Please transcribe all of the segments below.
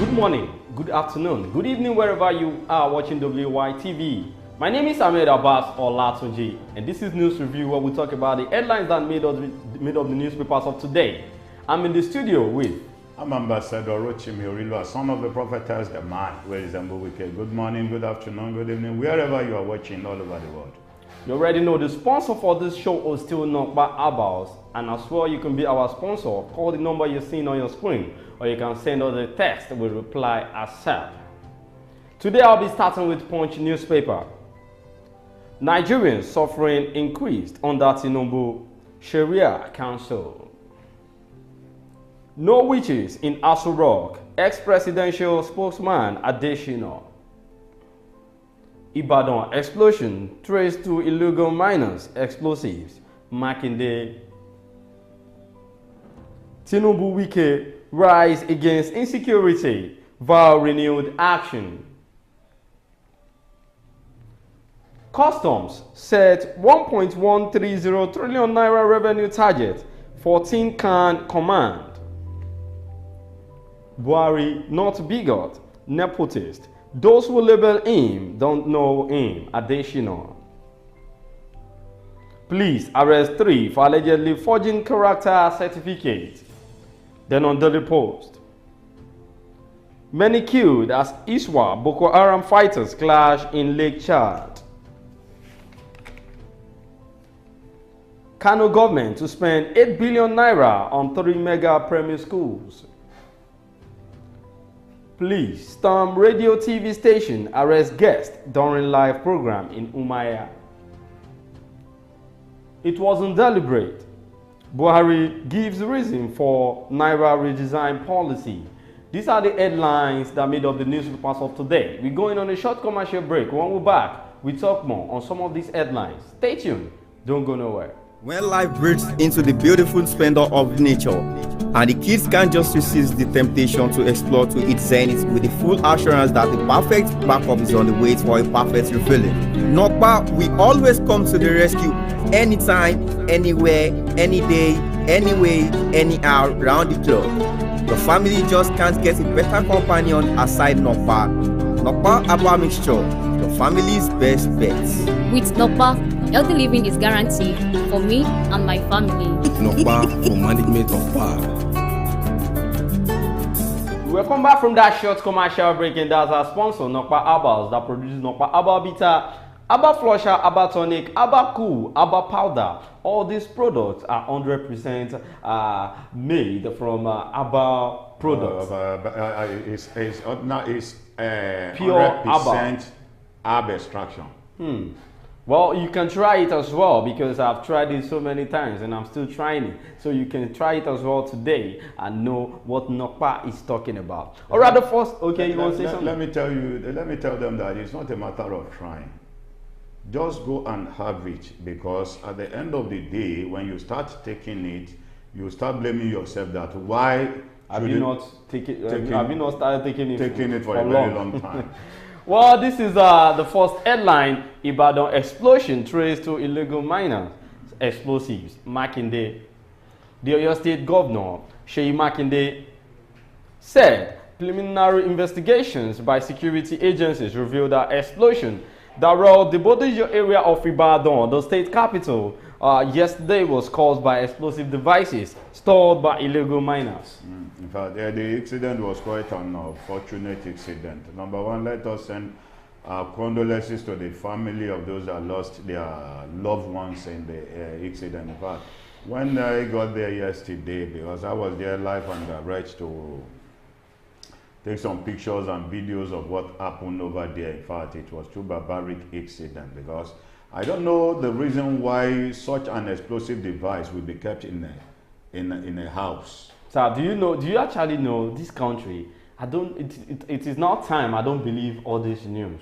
Good morning, good afternoon, good evening, wherever you are watching WYTV. My name is Ahmed Abbas Olatunji, and this is News Review, where we talk about the headlines that made up the newspapers of today. I'm in the studio with... I'm Ambassador Rochimi Orilo, son of the prophetess, the man where is Mbowike. Good morning, good afternoon, good evening, wherever you are watching all over the world. You already know the sponsor for this show is still Nokba Abals, and as well you can be our sponsor. Call the number you're seeing on your screen, or you can send us a text with reply accept. Today I'll be starting with Punch newspaper. Nigerians suffering increased under Tinubu Sharia Council. No witches in Aso Rock, ex-presidential spokesman Adesina. Ibadan explosion traced to illegal miners, explosives, Makinde. Tinubu Wike rise against insecurity, vow renewed action. Customs set 1.130 trillion naira revenue target, 14 can command. Buhari not bigot, nepotist. Those who label him don't know him, Adesina. Police arrest 3 for allegedly forging character certificate. Then on Daily Post. Many killed as Iswa Boko Haram fighters clash in Lake Chad. Kano government to spend 8 billion naira on 3 mega primary schools. Police storm radio TV station, arrest guest during live program in Umaya. It wasn't deliberate. Buhari gives reason for Naira redesign policy. These are the headlines that made up the newspapers of today. We're going on a short commercial break. When we're back, we talk more on some of these headlines. Stay tuned. Don't go nowhere. When life breaks into the beautiful splendor of nature, and the kids can't just resist the temptation to explore to its zenith with the full assurance that the perfect backup is on the way for a perfect refilling. Nokpa, we always come to the rescue anytime, anywhere, any day, anyway, anyhow, round the clock. The family just can't get a better companion aside Nokpa. Nokpa Abba Mixture, the family's best bet. With Nokpa, healthy living is guaranteed for me and my family. Nokpa for management of power. Welcome back from that short commercial break, and that's our sponsor, Nokpa Abals, that produces Nokpa Abba Bita, Abba Flusher, Abba Tonic, Abba Cool, Abba Powder. All these products are 100% made from Abba products. It's pure 100% herb extraction. Well, you can try it as well, because I've tried it so many times and I'm still trying it. So you can try it as well today and know what Nokpa is talking about. All right, the first, okay, you want to say something? Let me tell them that it's not a matter of trying. Just go and have it, because at the end of the day, when you start taking it, you start blaming yourself that why have you not started taking it for a very long time. Well, this is the first headline. Ibadan explosion traced to illegal miners, explosives, Makinde. The Oyo State Governor, Seyi Makinde, said preliminary investigations by security agencies revealed that explosion that rocked the Bodija area of Ibadan, the state capital, yesterday was caused by explosive devices stored by illegal miners. In fact, the incident was quite an unfortunate incident. Number one, let us send condolences to the family of those that lost their loved ones in the incident. In fact, when I got there yesterday, because I was there live and direct to take some pictures and videos of what happened over there. In fact, it was too barbaric incident, because I don't know the reason why such an explosive device will be kept in a house. Sir, do you actually know this country? It is not time. I don't believe all this news.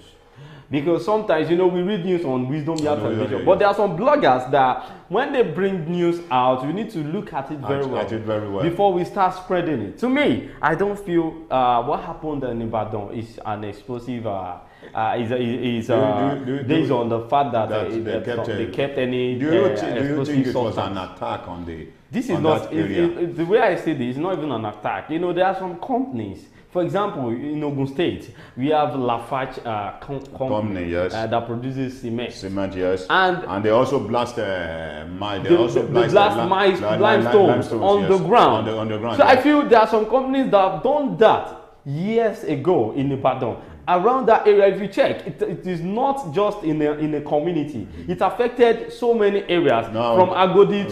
Because sometimes, we read news on Wisdom Yard Television, but there are some bloggers that when they bring news out, we need to look at it very well before we start spreading it. To me, I don't feel what happened in Ibadan is an explosive based on the fact that, they kept any do you explosive think it was substance. an attack on the This is on not that area? the way I say this is not even an attack. You know, there are some companies. For example, in Ogun State, we have Lafarge company, yes, that produces cement. Cement, yes, and they also blast mine. They they also blast limestones on yes, the ground. on the ground. So yes. I feel there are some companies that have done that years ago in Ibadan. Around that area, if you check, it is not just in a community. It affected so many areas, from Agodi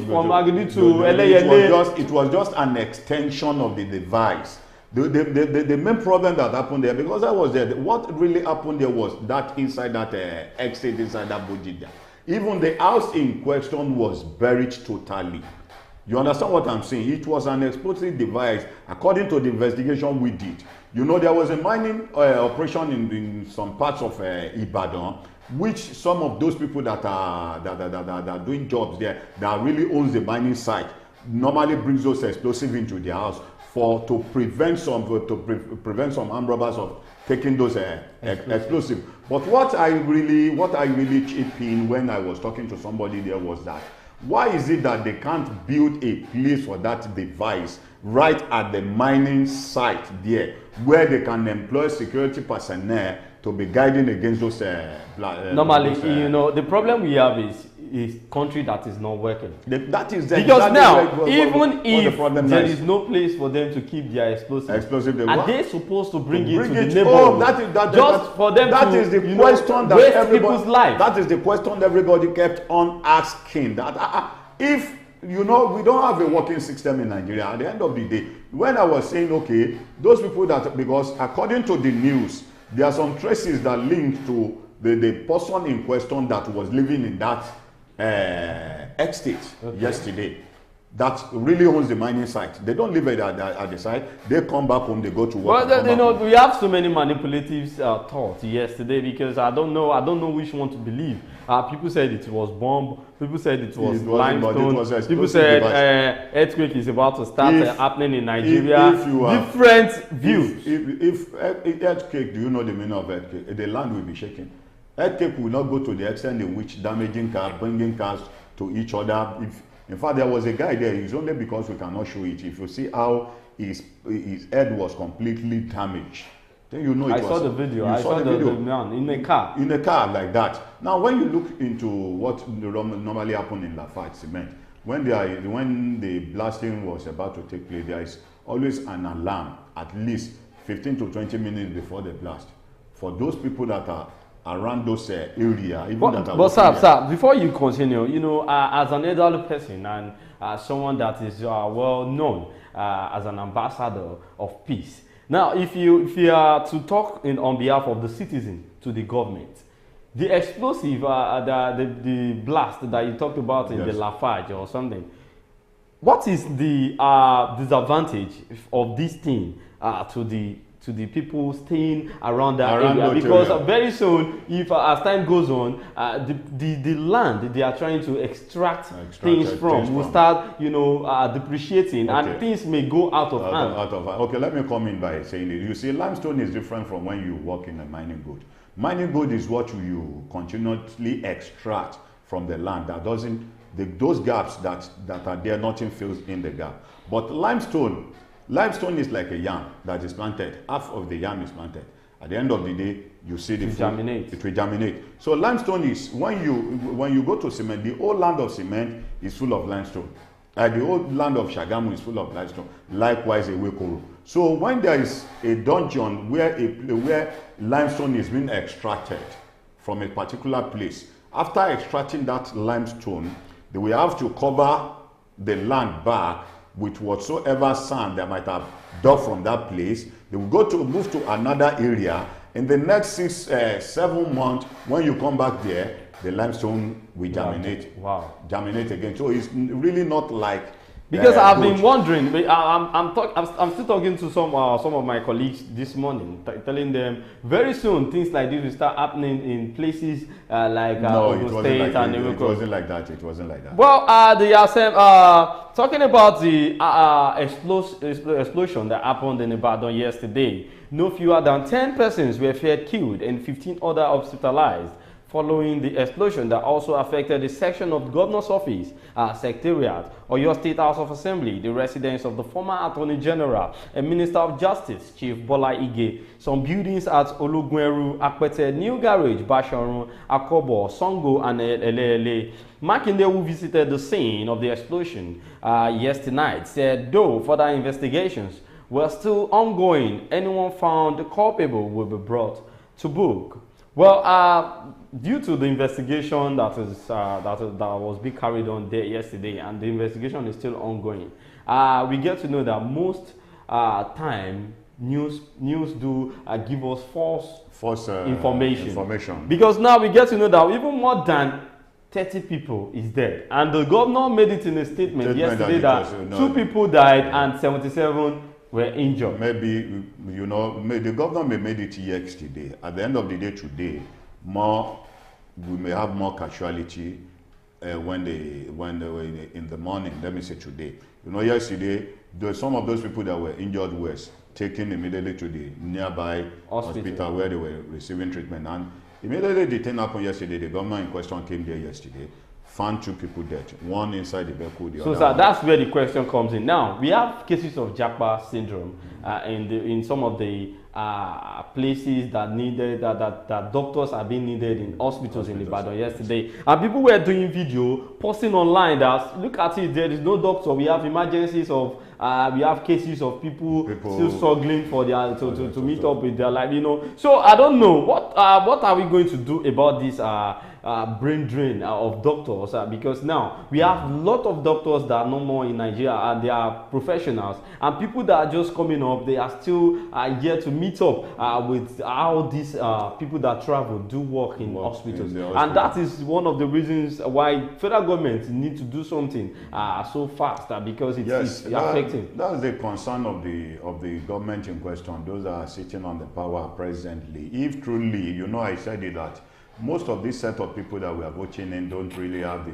to Eleyele. It was just an extension of the device. The main problem that happened there, because I was there, what really happened there was that inside that estate, inside that Bojida, even the house in question was buried totally. You understand what I'm saying? It was an explosive device, according to the investigation we did. You know, there was a mining operation in some parts of Ibadan, which some of those people that are doing jobs there, that really owns the mining site, normally brings those explosives into their house to prevent some armed robbers of taking those explosives. But what I really chipped in when I was talking to somebody there was that, why is it that they can't build a place for that device right at the mining site there, where they can employ security personnel to be guiding against those normally, you know, the problem we have is country that is not working. That is because exactly now, even if there is no place for them to keep their explosive, are they supposed to bring it to the neighborhood? Just for them that to, is the you question know, waste people's life. That is the question everybody kept on asking. That if you know, we don't have a working system in Nigeria. At the end of the day, when I was saying, okay, those people that, because according to the news, there are some traces that link to the person in question that was living in that estate yesterday, that really owns the mining site. They don't live at the site. They come back home, they go to work. Well, you know, we have so many manipulative thoughts yesterday, because I don't know which one to believe. People said it was bomb. People said it was limestone. People said earthquake is about to start happening in Nigeria. Different views. If earthquake, do you know the meaning of earthquake? The land will be shaking. Earthquake will not go to the extent in which damaging cars, bringing cars to each other. In fact, there was a guy there. It's only because we cannot show it. If you see how his head was completely damaged, then you know I saw the video. I saw the man in a car. In a car like that. Now, when you look into what normally happens in Lafarge Cement, when the blasting was about to take place, there is always an alarm at least 15 to 20 minutes before the blast for those people that are around those area. But sir, before you continue, you know, as an elderly person and someone that is well known as an ambassador of peace. Now, if you are to talk on behalf of the citizen to the government, the explosive, the blast that you talked about in the Lafarge or something, what is the disadvantage of this thing to the people staying around that area? Because very soon, if as time goes on, the land they are trying to extract things from will start, you know, depreciating, and things may go out of hand. Okay, let me come in by saying it. You see, limestone is different from when you work in a mining gold. Mining gold is what you continuously extract from the land. That doesn't, those gaps that are there, nothing fills in the gap. But limestone is like a yam that is planted. Half of the yam is planted. At the end of the day, you see the fruit. It will germinate. So limestone is, when you go to cement, the whole land of cement is full of limestone. The old land of Shagamu is full of limestone. Likewise, Ewekoro. So when there is a dungeon where limestone is being extracted from a particular place, after extracting that limestone, they will have to cover the land back with whatsoever sand they might have dug from that place. They will move to another area. In the next 6-7 months, when you come back there, the limestone will germinate. Germinate again. So it's really not like Because I've good. been wondering. I'm still talking to some of my colleagues this morning, telling them very soon things like this will start happening in places like No, it Ogun wasn't State like and it Iroko. wasn't like that. It wasn't like that. Well, talking about the explosion that happened in Ibadan yesterday, no fewer than 10 persons were feared killed and 15 other hospitalized following the explosion that also affected the section of governor's office, secretariat, Oyo State House of Assembly, the residence of the former Attorney General and Minister of Justice, Chief Bola Ige, some buildings at Olugweru, Akpete, New Garage, Basharun, Akobo, Songo, and Elele. Makinde, who visited the scene of the explosion yesterday night, said though further investigations were still ongoing, anyone found culpable will be brought to book. Well, due to the investigation that was being carried on there yesterday, and the investigation is still ongoing, we get to know that most time news do give us false information. Because now we get to know that even more than 30 people is dead, and the governor made it in a statement yesterday that 2 people died and 77 were injured. Maybe, you know, the governor may made it yesterday. At the end of the day today, we may have more casualty when they were in the morning. Let me say today. You know, yesterday, some of those people that were injured were taken immediately to the nearby hospital where they were receiving treatment. And immediately the thing happened yesterday, the governor in question came there yesterday, found 2 people dead, one inside the vehicle, the other. So that's where the question comes in. Now we have cases of Japa syndrome in some of the places that needed that doctors are being needed in hospitals in Ibadan yesterday, and people were doing video posting online that look at it, there is no doctor. We have emergencies of we have cases of people still struggling for their to meet up with their life, you know. So I don't know what are we going to do about this brain drain of doctors, because now we have a lot of doctors that are no more in Nigeria and they are professionals, and people that are just coming up, they are still yet to meet up with how these people that travel do work in hospitals. And that is one of the reasons why federal government need to do something so fast, because it's affecting. That's the concern of the government in question, those that are sitting on the power presently. If truly, you know, I said it that most of this set of people that we are voting in don't really have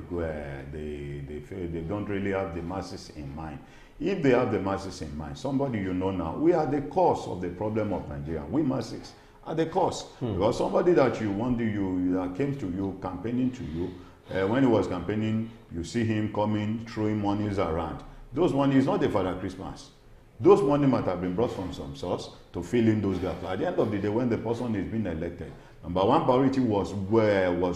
they don't really have the masses in mind. If they have the masses in mind, somebody you know now, we are the cause of the problem of Nigeria. We masses are the cause. Because somebody that you want that came to you, campaigning to you, when he was campaigning, you see him coming, throwing monies around. Those money is not the Father Christmas. Those money might have been brought from some source to fill in those gaps. At the end of the day, when the person is being elected, number one priority was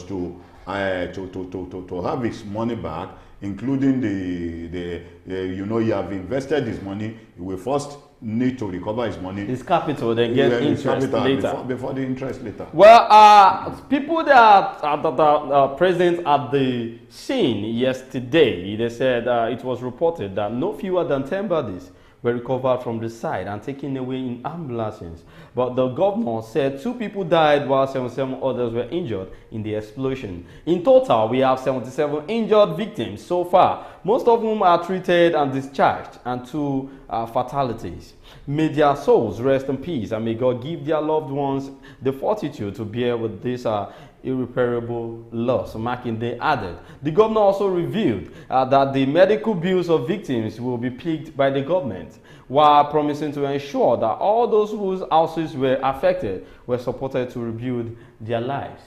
to have his money back, including the you know, you have invested his money, you will first need to recover his money. His capital, then get interest later. Before the interest later. Well, people that are present at the scene yesterday, they said it was reported that no fewer than 10 bodies were recovered from the site and taken away in ambulances. But the governor said 2 people died while 77 others were injured in the explosion. In total, we have 77 injured victims so far, most of whom are treated and discharged, and 2 fatalities. May their souls rest in peace, and may God give their loved ones the fortitude to bear with this irreparable loss, Makinde added. The governor also revealed that the medical bills of victims will be picked by the government, while promising to ensure that all those whose houses were affected were supported to rebuild their lives.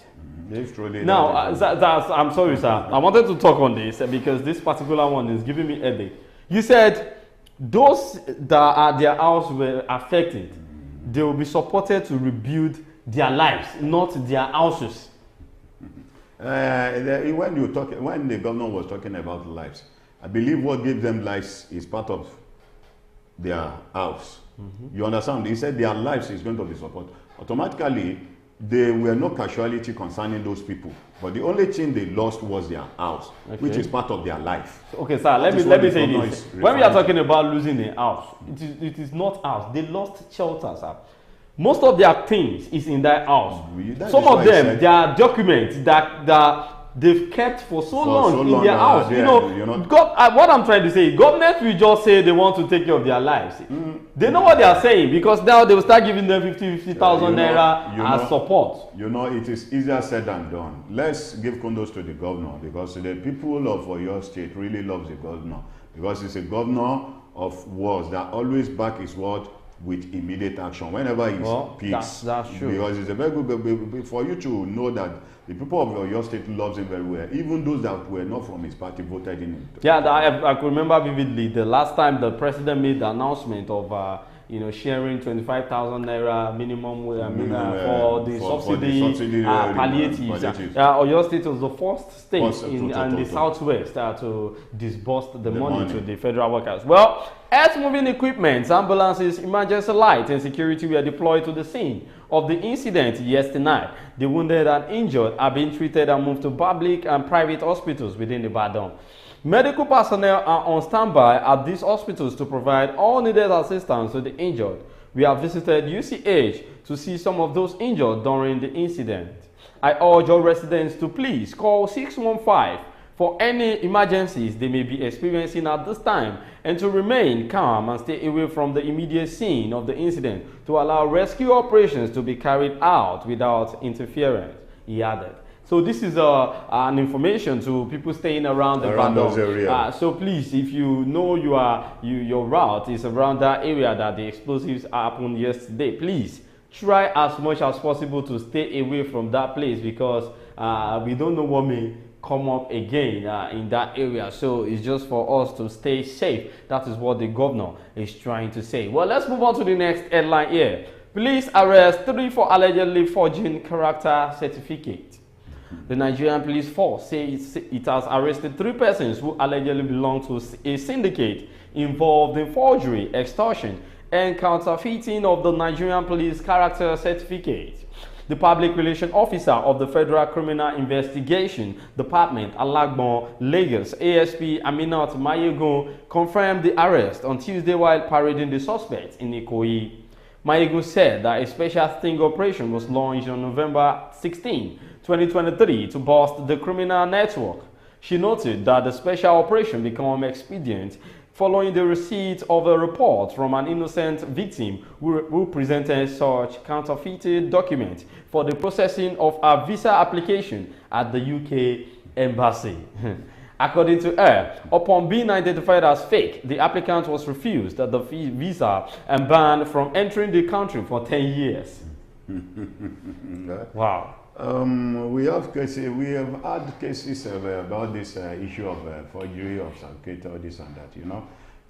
Now, I'm sorry, sir. I wanted to talk on this because this particular one is giving me a headache. You said those that their houses were affected, they will be supported to rebuild their lives, not their houses. When the governor was talking about lives, I believe what gave them lives is part of their house. You understand? He said their lives is going to be supported. Automatically, there were no casualty concerning those people, but the only thing they lost was their house, which is part of their life. Okay, sir, let me say this. When we are talking about losing a house, it is not house. They lost shelter, sir. Most of their things is in that house. Some of them, their documents that they've kept for so For long so in long, their house. yeah, You know, you know. what I'm trying to say, government will just say they want to take care of their lives. They know what they are saying, because now they will start giving them 50,000 naira as support. You know, it is easier said than done. Let's give kudos to the governor, because the people of Oyo State really loves the governor, because he's a governor of words that always back his word with immediate action whenever he speaks. That's true. Because it's a very good for you to know that the people of Oyo State loves him very well. Even those that were not from his party voted in him. Yeah, I could remember vividly the last time the president made the announcement of you know, sharing 25,000 naira minimum for the subsidy palliatives. Oyo State was the first state in the southwest to disburse the money to the federal workers. Well, earth-moving equipment, ambulances, emergency lights, and security were deployed to the scene of the incident yesterday night. The wounded and injured are being treated and moved to public and private hospitals within Ibadan. Medical personnel are on standby at these hospitals to provide all needed assistance to the injured. We have visited UCH to see some of those injured during the incident. I urge all residents to please call 615 for any emergencies they may be experiencing at this time, and to remain calm and stay away from the immediate scene of the incident to allow rescue operations to be carried out without interference, he added. So this is an information to people staying around those areas. So please, if you know your route is around that area that the explosives happened yesterday, please try as much as possible to stay away from that place, because we don't know what may come up again in that area. So it's just for us to stay safe. That is what the governor is trying to say. Well, let's move on to the next headline here. Police arrest 3 for allegedly forging character certificate. The Nigerian police force says it has arrested 3 persons who allegedly belong to a syndicate involved in forgery, extortion, and counterfeiting of the Nigerian police character certificate. The public relations officer of the Federal Criminal Investigation Department, Alagbon, Lagos, ASP Aminat Mayegun, confirmed the arrest on Tuesday while parading the suspects in Ikoyi. Mayegun said that a special sting operation was launched on November 16, 2023 to bust the criminal network. She noted that the special operation became expedient following the receipt of a report from an innocent victim who presented such counterfeited documents for the processing of a visa application at the UK embassy. According to her, upon being identified as fake, the applicant was refused the visa and banned from entering the country for 10 years. Wow. We have had cases about this issue of forgery of certificate, all this and that, you know,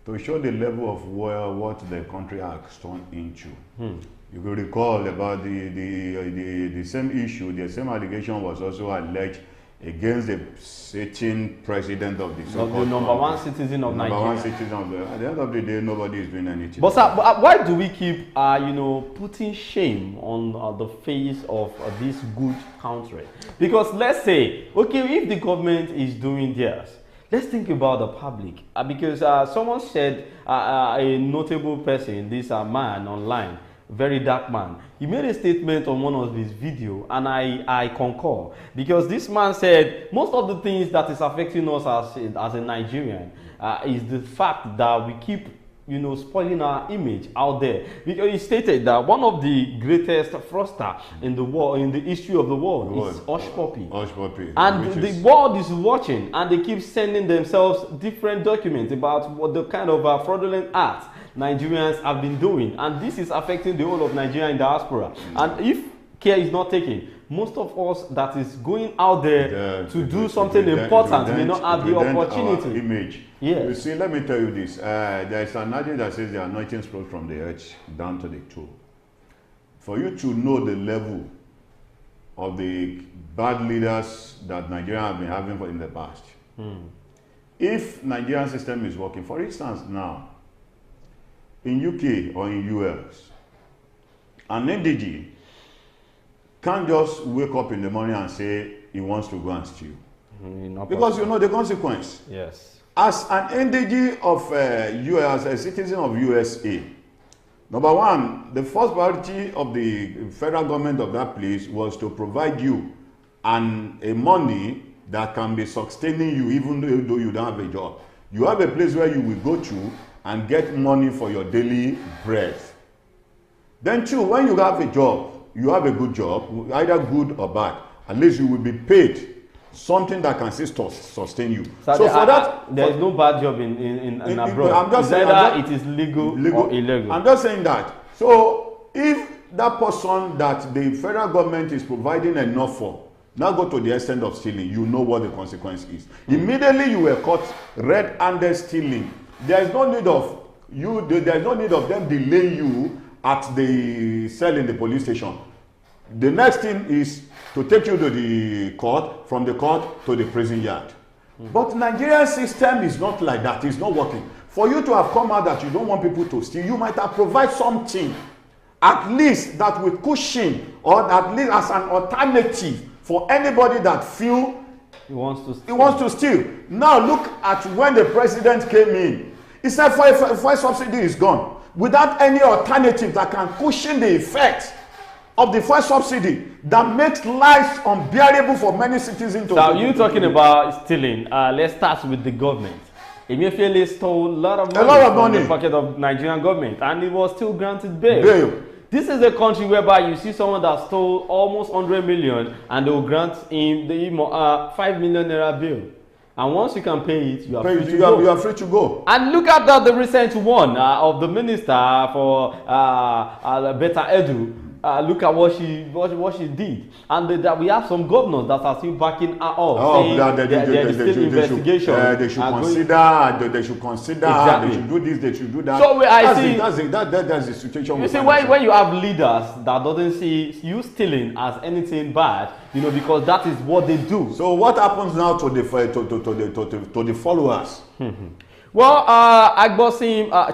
to show the level of what the country has turned into. You could recall about the same issue, the same allegation was also alleged against the sitting president of the the number one citizen of Nigeria. Number one citizen of the, at the end of the day, nobody is doing anything. But sir, why do we keep, you know, putting shame on the face of this good country? Because let's say, okay, if the government is doing theirs, let's think about the public. Because someone said, a notable person, this man online, very dark man, he made a statement on one of his videos, and I concur, because this man said most of the things that is affecting us as a Nigerian is the fact that we keep, you know, spoiling our image out there. Because he stated that one of the greatest fraudster in the world, in the history of the world, is Hush Puppy. Hush Puppy. And the world is watching, and they keep sending themselves different documents about what the kind of fraudulent acts Nigerians have been doing, and this is affecting the whole of Nigeria in diaspora. And if care is not taken, most of us that is going out there to do something important may not have the opportunity. Image. Yes. You see, let me tell you this. There is an adage that says the anointing flows from the head down to the toe. For you to know the level of the bad leaders that Nigeria have been having in the past, if Nigerian system is working, for instance now, in UK or in US, an NDG can't just wake up in the morning and say he wants to go and steal. Because you know the consequence. Yes. As an NDG of US, a citizen of USA, number one, the first priority of the federal government of that place was to provide you a money that can be sustaining you even though you don't have a job. You have a place where you will go to and get money for your daily bread. Then too, when you have a job, you have a good job, either good or bad, at least you will be paid something that can sustain you. So for that, there is no bad job in abroad. I'm just saying, either it is legal or illegal. I'm just saying that. So if that person that the federal government is providing enough for now go to the extent of stealing, you know what the consequence is. Immediately you were caught red-handed stealing. There is no need of you. There is no need of them delaying you at the cell in the police station. The next thing is to take you to the court, from the court to the prison yard. But Nigerian system is not like that. It's not working. For you to have come out that you don't want people to steal, you might have provided something, at least that will cushion, or at least as an alternative for anybody that feel he wants to steal. Now look at when the president came in. He said fuel subsidy is gone, without any alternative that can cushion the effect of the fuel subsidy that makes life unbearable for many citizens. So you talking about stealing? Let's start with the government. Emefiele stole a lot of money from the pocket of Nigerian government, and it was still granted bail. This is a country whereby you see someone that stole almost 100 million and they will grant him the 5 million naira bill. And once you can pay it, you are free to go. You are free to go. And look at the recent one of the minister for Better Edu. Look at what she did, and that we have some governors that are still backing her up, saying there is still investigation. They should consider. They should consider. Exactly. They should do this. They should do that. So that's the situation. You see, when you have leaders that doesn't see you stealing as anything bad, you know, because that is what they do. So what happens now to the followers? Well,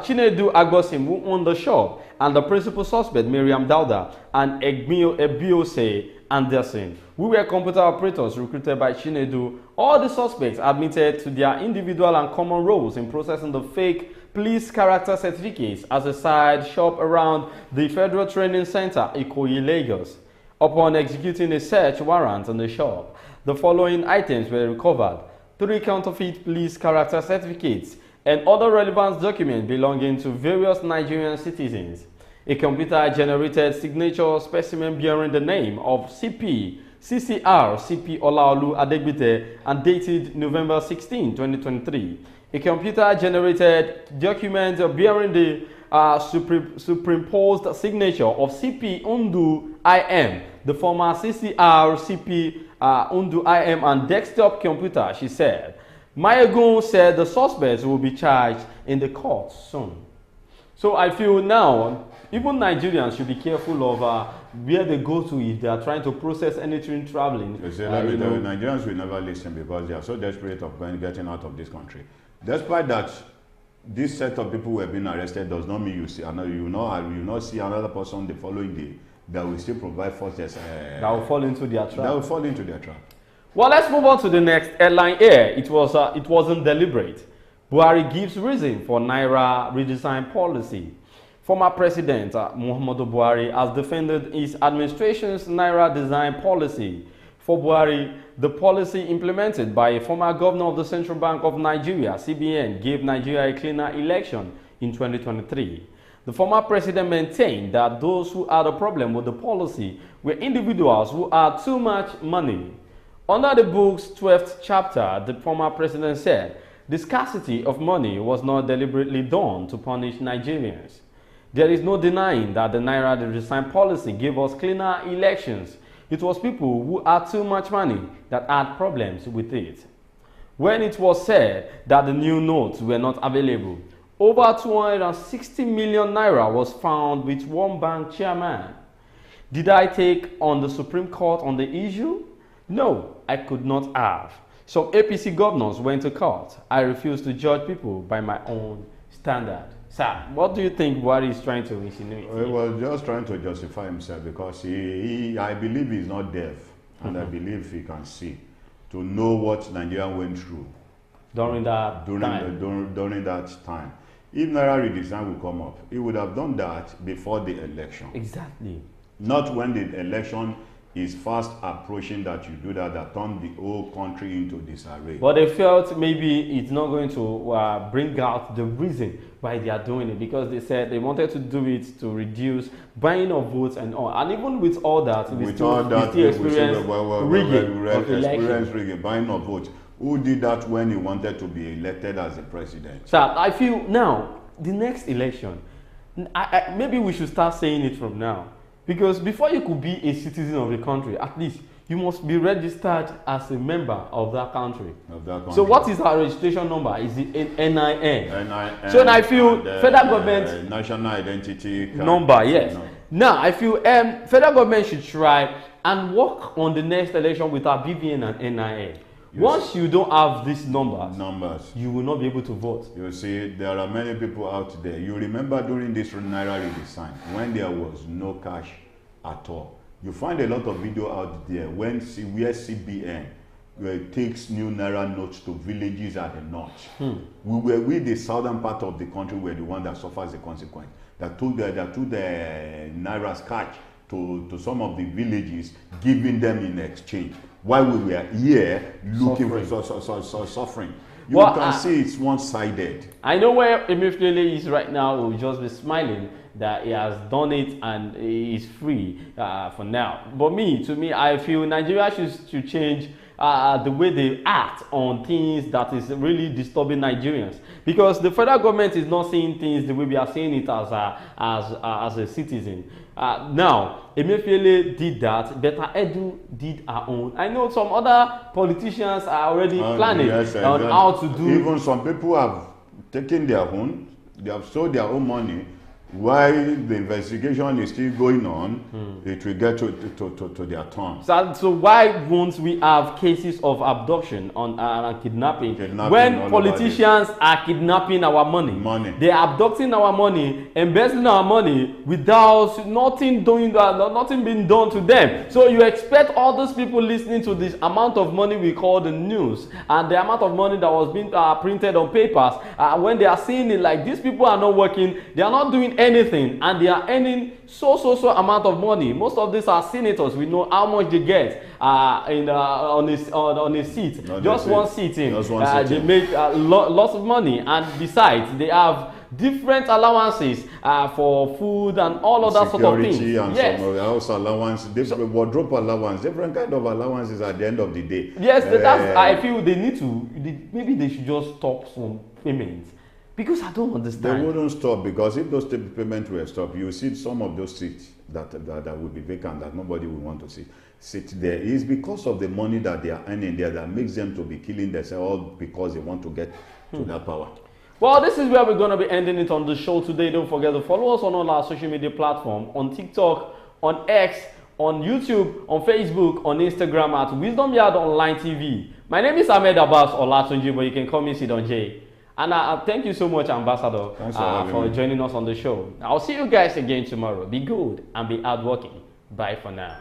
Chinedu Agbosim, who owned the shop, and the principal suspect, Miriam Dauda, and Ebiose Anderson, who were computer operators recruited by Chinedu. All the suspects admitted to their individual and common roles in processing the fake police character certificates as a side shop around the Federal Training Center, Ikoyi, Lagos. Upon executing a search warrant on the shop, the following items were recovered: 3 counterfeit police character certificates and other relevant documents belonging to various Nigerian citizens. A computer-generated signature specimen bearing the name of CCR CP Olaolu Adegbite and dated November 16, 2023. A computer-generated document bearing the superimposed signature of CP Undu IM, the former CCR CP Undu IM, and desktop computer, she said. Mayegun said the suspects will be charged in the court soon. So I feel now, even Nigerians should be careful of where they go to if they are trying to process anything traveling. Nigerians will never listen because they are so desperate of getting out of this country. Despite that, this set of people who have been arrested does not mean you will not see another person the following day that will still provide forces. That will fall into their trap. That will fall into their trap. Well, let's move on to the next headline here. It wasn't deliberate. Buhari gives reason for Naira redesign policy. Former President Muhammadu Buhari has defended his administration's Naira design policy. For Buhari, the policy implemented by a former governor of the Central Bank of Nigeria, CBN, gave Nigeria a cleaner election in 2023. The former president maintained that those who had a problem with the policy were individuals who had too much money. Under the book's 12th chapter, the former president said the scarcity of money was not deliberately done to punish Nigerians. There is no denying that the Naira redesign policy gave us cleaner elections. It was people who had too much money that had problems with it. When it was said that the new notes were not available, over 260 million Naira was found with one bank chairman. Did I take on the Supreme Court on the issue? No, I could not have. Some APC governors went to court. I refuse to judge people by my own standard. Sir, what do you think Buhari is trying to insinuate? He was just trying to justify himself because I believe he's not deaf, and I believe he can see to know what Nigeria went through during that time. If Naira redesign would come up, he would have done that before the election. Exactly. Not when the election is fast approaching that you do that turned the whole country into disarray. But they felt maybe it's not going to bring out the reason why they are doing it, because they said they wanted to do it to reduce buying of votes and all. And even with all that, we still experience rigging, buying of votes. Who did that when he wanted to be elected as a president? So I feel now, the next election, maybe we should start saying it from now. Because before you could be a citizen of the country, at least you must be registered as a member of that country. So what is our registration number? Is it NIN? NIN. So I feel federal government national identity card. Number, yes. No. Now I feel federal government should try and work on the next election with our BVN and NIN. Yes. Once you don't have these numbers, you will not be able to vote. You see, there are many people out there. You remember during this Naira redesign, when there was no cash at all. You find a lot of video out there where CBN takes new Naira notes to villages at the north. We the southern part of the country, were the one that suffers the consequence. That took the Naira's cash to some of the villages, giving them in exchange. While we were here looking for suffering. You can see it's one-sided. I know where Emefiele is right now. He will just be smiling that he has done it and he is free for now. But to me, I feel Nigeria should change the way they act on things that is really disturbing Nigerians. Because the federal government is not seeing things the way we are seeing it as a citizen. Now, Emefiele did that, Beta Edu did her own. I know some other politicians are already planning on how to do. Even some people have taken their own, they have sold their own money. While the investigation is still going on, it will get to their turn. So why won't we have cases of abduction and kidnapping when politicians are kidnapping our money? They are abducting our money, embezzling our money without nothing being done to them. So you expect all those people listening to this amount of money we call the news and the amount of money that was being printed on papers, when they are seeing it like these people are not working, they are not doing anything, and they are earning so amount of money. Most of these are senators. We know how much they get on a seat. Just one sitting. They make lots of money, and besides, they have different allowances for food and all of that sort of things. And some house allowance, wardrobe allowance, different kind of allowances at the end of the day. Yes, that's, I feel they need to. Maybe they should just stop some payments. Because I don't understand. They wouldn't stop, because if those payments were stopped, you see some of those seats that will be vacant, that nobody will want to sit there. It's because of the money that they are earning there that makes them to be killing themselves, because they want to get to that power. Well, this is where we're going to be ending it on the show today. Don't forget to follow us on all our social media platforms, on TikTok, on X, on YouTube, on Facebook, on Instagram at Wisdom Yard Online TV. My name is Ahmed Abbas Olatunji, but you can call me Sidon J. And thank you so much, Ambassador, for joining us on the show. I'll see you guys again tomorrow. Be good and be hardworking. Bye for now.